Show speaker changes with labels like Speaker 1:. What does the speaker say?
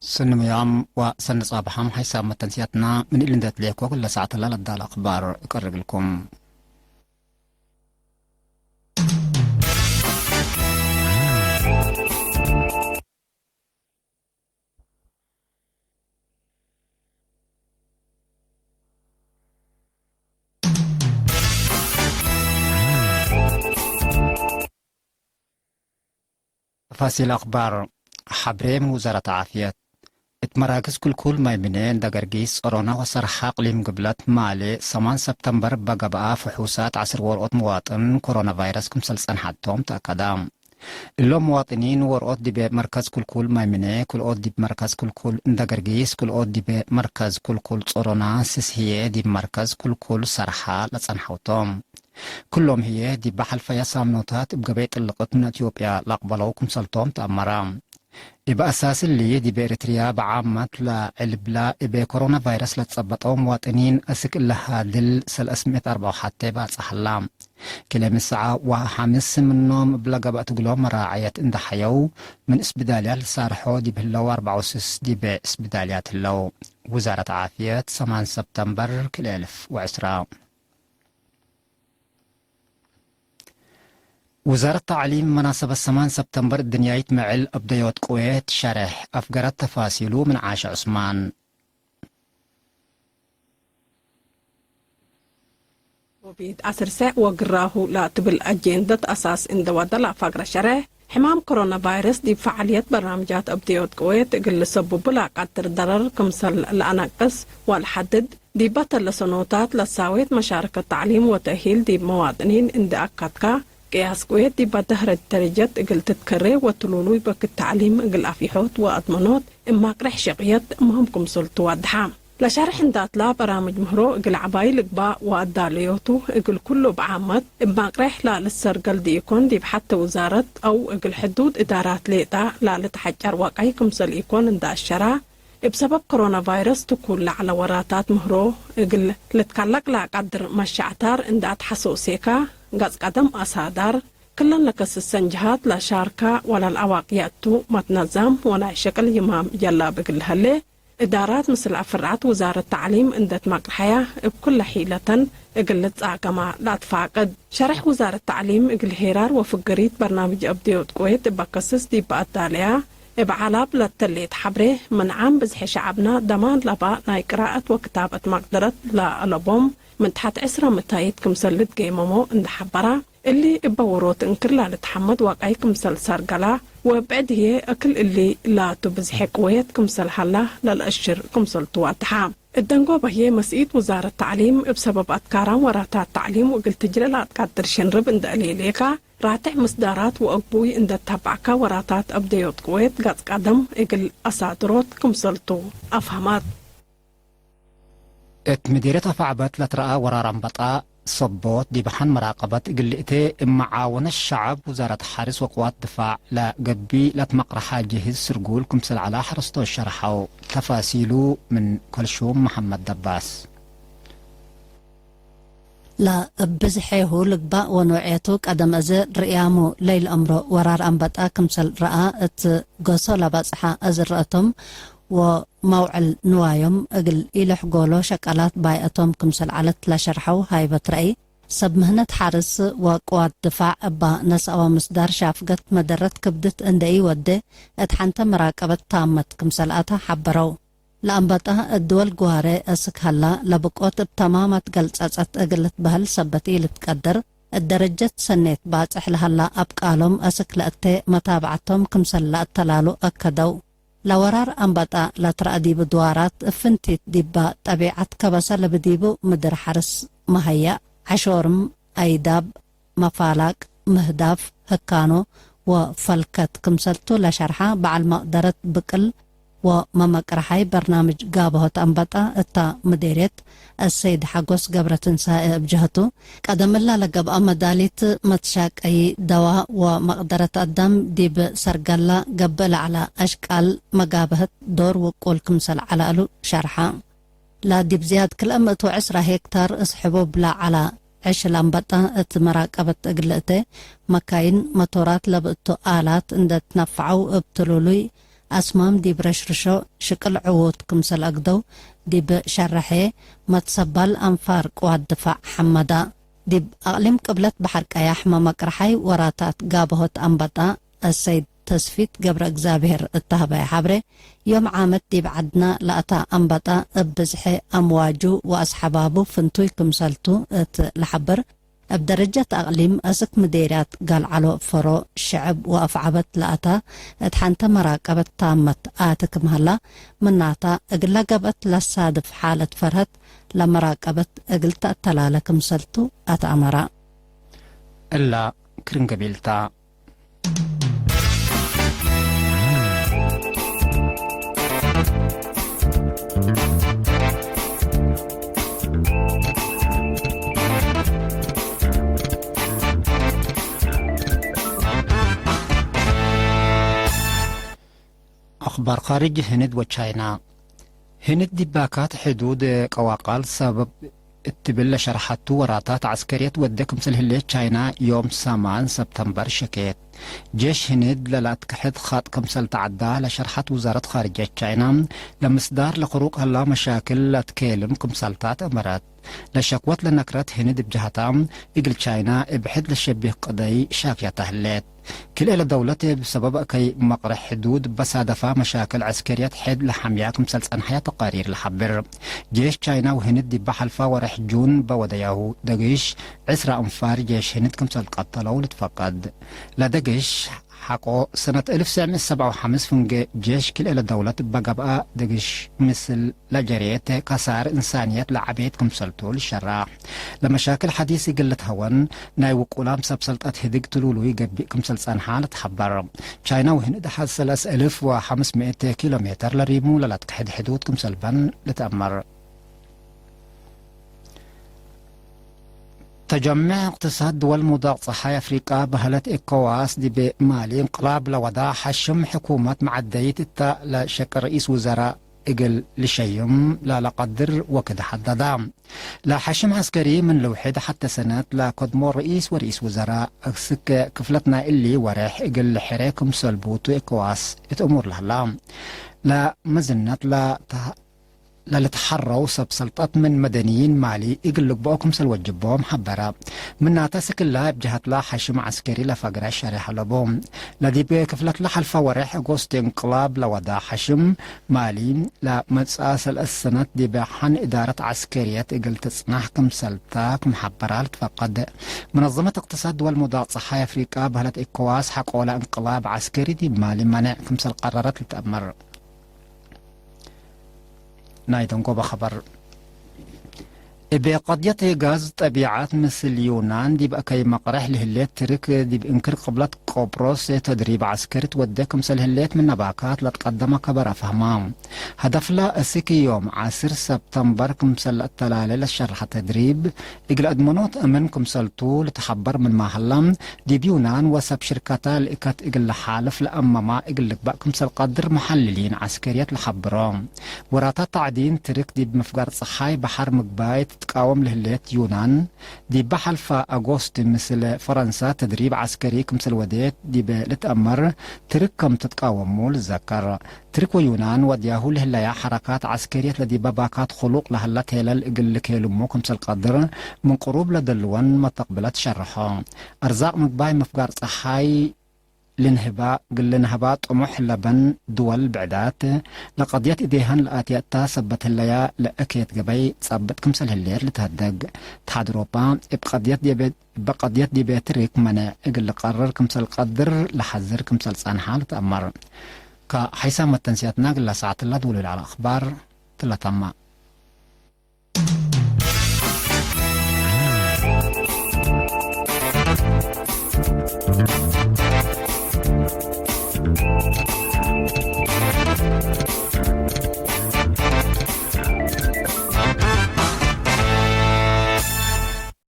Speaker 1: سنم يوم وسن صباحهم حيث متنسياتنا من اللي ندت ليك وكل ساعة لا لدى الأخبار أقرب لكم. تفاصيل أخبار حبري من وزارة عافية اتمراكز كل ما يمنين دقرقيس أرونا وصرحة قليم قبلت مالي 8 سبتمبر بقى فحوصات عصر ورقات مواطن كورونا فيروس كم سلسان حدهم تأكدام اللو مواطنين ورقات دي بمركز كل ما يمنين كل قد دي بمركز كل دقرقيس كل قد دي بمركز كل أرونا سيسهية دي بمركز كل صرحة لسان حوتهم كلهم هي دي بحل فيا سامنوتات بقبيت اللقط من اثيوبيا لاقبلوكم سلطوم تأمرام يبقى اساس اللي دي بإريتريا بعامة لعلبلا يبقى كورونا فيروس لتصبطوا مواطنين اسك لها دل سل اسميت 4 حتى بعد صحلام كلام الساعة وحامس منهم بلا قبأت قلوم مراعية اند حيو من اسبداليات لسارحو دي بهلو 4 دي باسبداليات اللو وزارة عافية 8 سبتمبر كل 2010. وزارة التعليم مناسبة 8 سبتمبر الدنيايت معل أبديوت كويت شرح أفقرت تفاصيله من عاش عثمان.
Speaker 2: وبيد أسرسة وقراه لا تبل أجندة أساس اندواد لا فقر شرح حمام كورونا فيروس دي فعاليات برنامجات أبديوت كويت قل سبب لا قدر ضرر كمثل الأنقص والحدد دي بطل لسنوتات لساويت مشاركة التعليم وتأهيل دي مواطنين اند أكادكا قياس كويت دي بدهر الدرجات اقل تتكري وطلولوي بك التعليم اقل افيحوت وأضمنوت اما قرح شقيت مهمكم سلطو وادحام لشارح اندات لا برامج مهرو اقل عبايل اقباء واداليوتو اقل كله بعامت اما قرح لا للسرقل دي يكون دي بحتى وزارة او اقل حدود ادارات ليتا لا لتحجر واقعيكم سل يكون اندا الشراء بسبب كورونا فيروس تكون على وراتات مهرو اقل لتكالك لا قدر مشاعتار اندات حسوسيكا قاس قدم أصادر كلن لكس السنجهات لا شاركة ولا الأواقياتو متنظم ولا شكل يمام جلا بقل هلي إدارات مثل أفرعات وزارة التعليم اندت مقرحية بكل حيلة اقلت عقما لا تفاقد شرح وزارة التعليم اقل هيرار وفقريت برنامج أبديوت كويت بقصص دي بأداليا بعلاب للتليت حبره من عام بزح شعبنا دمان لبا ناي قراءة وكتابة مقدرة لا ألبوم من تحت 10 متايت كمسلت جيممو اند حبرا اللي بوروت انكر لا لتحمد واقعي كمسل سارقلا وبعد هي اكل اللي لا تبزح كويت كمسل حلا للأشر كمسل تواتحام الدنقوبة هي مسئيت وزارة التعليم بسبب أتكارام وراتات التعليم وقل تجري لا تقدر شنرب اند أليليكا راتع مصدارات وأقبوي اند تبعكا وراتات أبديوت كويت قد قدم اقل أسادروت كمسلتو أفهمات
Speaker 1: مديرة فعبت لترأى ورارم بطاء صبوت دي بحن مراقبة قلئتي معاون الشعب وزارة حارس وقوات دفاع لا قبي لا تمقرحة جهز سرقول كمسل على حرستو الشرحو تفاصيله من كلشوم محمد دباس.
Speaker 3: لا بزحيه لقباء ونوعيته قدم أزر رئيامو ليل أمرو ورار أنبطاء كمسل رأى ات قصو لبصحة أزر رأتم وموعل نوايم اقل إلح قولو شكالات بايئتهم كمسل على تلاشرحو هاي بترأي سب مهنة حارس وقوات دفاع أبا نسأوا مصدار شافقت مدرت كبدت اندئي ودي اتحانت مراقبة تامت كمسلاتها حبرو لأنبطها الدول قواري اسك هلا لبقوت بتمامة قلت اقلت بهل سبتي لتقدر الدرجة سنيت باتح لهلا أبقالهم اسك لأتي متابعتهم كمسل لأتلالو أكدو لورار أنبطا لترأدي بدوارات فنتيت ديبا طبيعة كبسة لبديبو مدر حرس مهيا عشورم أيداب مفالك مهداف هكانو وفلكت كمسلتو لشرحة بعل مقدرة بقل وممقرحي برنامج قابهوت أنبطا اتا مديريت السيد حقوس قبرة سائق بجهتو قدم الله لقب أمداليت متشاك أي دواء ومقدرة الدم ديب سرقلا قبل على أشكال مقابهت دور وقول كمسل على ألو شرحة لا ديب زياد كل 110 هكتار اسحبوا بلا على عش الأنبطة اتمراقبة اقلقتي مكاين مطورات لبقتو آلات اند تنفعو ابتلولوي أسمام دي برشرشو شكل عوض كمسل أقدو دي بشرحي متصبال أنفار قواد دفاع حمدا دي أقلم قبلت بحر كياح ما مقرحي وراتات قابهوت أنبطا السيد تسفيت قبر اكزابير التهبي حبري يوم عامت دي بعدنا لأتا أنبطا بزحي أمواجو وأصحابابو فنتوي كمسلتو لحبر بدرجة أقليم أسك مديرات قال على فرو الشعب وأفعبت لأتا اتحانت مراقبة تامت آتك مهلا مناتا اقلا قبت للصادف حالة فرهت لمراقبة اقلت التلالة كمسلتو أتأمرا
Speaker 1: إلا كرنقبيلتا أخبار خارج هند وتشاينا. هند دباكات حدود قواقال سبب التبل شرحت وراتات عسكرية ودك مثل هلي تشاينا يوم 8 سبتمبر شكيت جيش هند للات كحد خاط كمسل تعدى لشرحت وزارة خارجية تشاينا لمصدار لخروق هلا مشاكل لتكلم كمسلتات أمرات لشكوت لنكرت هند بجهتام إقل تشاينا بحد للشبه قضي شاكية تهليت كل إلى دولته بسبب كي مقر حدود بصادفة مشاكل عسكرية حد لحمياك مسلس أنحية تقارير لحبر جيش تشاينا وهند دي بحلفة ورح جون بودياهو دقيش عسر أنفار جيش هند كمسل قتلوا لتفقد لا دقيش حقو سنة 1957 فنج جيش كل إلى دولة بقبقى دقيش مثل لجريت كسار إنسانية لعبيت كمسلتو للشراع لمشاكل حديثي قلت هون ناي وقولام سبسلت هدق تلولوي قبي كمسلسان حالة حبر تشاينا وهند حد 3500 كيلومتر لريمو للاتكحد حدود كمسلبان لتأمر تجمع اقتصاد دول مضاق صحايا أفريقيا بهلت إكواس دي بمالي انقلاب لوضع حشم حكومة معدية التا لشكل رئيس وزراء إقل لشيم لا لقدر وكده حددا لا حشم عسكري من لوحد حتى سنة لا قدمو رئيس ورئيس وزراء أكسك كفلتنا اللي وريح إقل لحريكم سلبوتو إكواس اتأمور لهلا لا مزنت لا لتحروا سبسلطات من مدنيين مالي يقلق بوكم سلوجبهم حبرا من ناتسك الله بجهة لا حشم عسكري لفقر شريح لبوم لدي بكفلت لحلفة وريح أغسطس انقلاب لوضع حشم مالي لا متساسل السنة دي بحن إدارة عسكرية يقل تصنح كمسلتاك محبرا لتفقد منظمة اقتصاد دول مضاق صحايا أفريقيا بهلت إكواس حقوا لانقلاب عسكري دي مالي منع كمسل قرارات لتأمر نايدن قوبة خبر بقضية غاز طبيعات مثل يونان دي بأكي مقرح لهليت ترك دي بإنكر قبلت قبرص تدريب عسكري توديك مثل هليت من نباكات لتقدم كبر فهمام هدف لا أسيكي يوم 10 سبتمبر كمسل التلالة للشرح تدريب إقل أدمنوت أمن كمسلتو لتحبر من محلم دي بيونان وسب شركتا لإكات إقل لحالف لأمما إقل لكبأ كمسل قدر محللين عسكريات لحبرام وراتات تعدين ترك دي بمفقار صحاي بحر مقبايت تقاوم لهليت يونان دي بحلفة أغسطس مثل فرنسا تدريب عسكري كمثل وديت دي لتأمر تركم تتقاوموا للذكر ترك ويونان ودياهو لهلايا حركات عسكرية لدي باباكات خلوق لهلت هلال إقل كيلمو كمثل قدر من قروب لدلوان ما تقبلت شرحا أرزاق مقباي مفقار صحاي لنهباء قل طموح لبن دول بعدات لقضية إديهان الآتياتا سبت هلايا لأكيت قبي تصبت كمسل هلير لتهدق اتحاد أوروبا بقضية دي بيتريك منع إقل قرر كمسل قدر لحذر كمسل صانحة لتأمر كحيسام التنسياتنا قل ساعة الله دولي على أخبار تلتما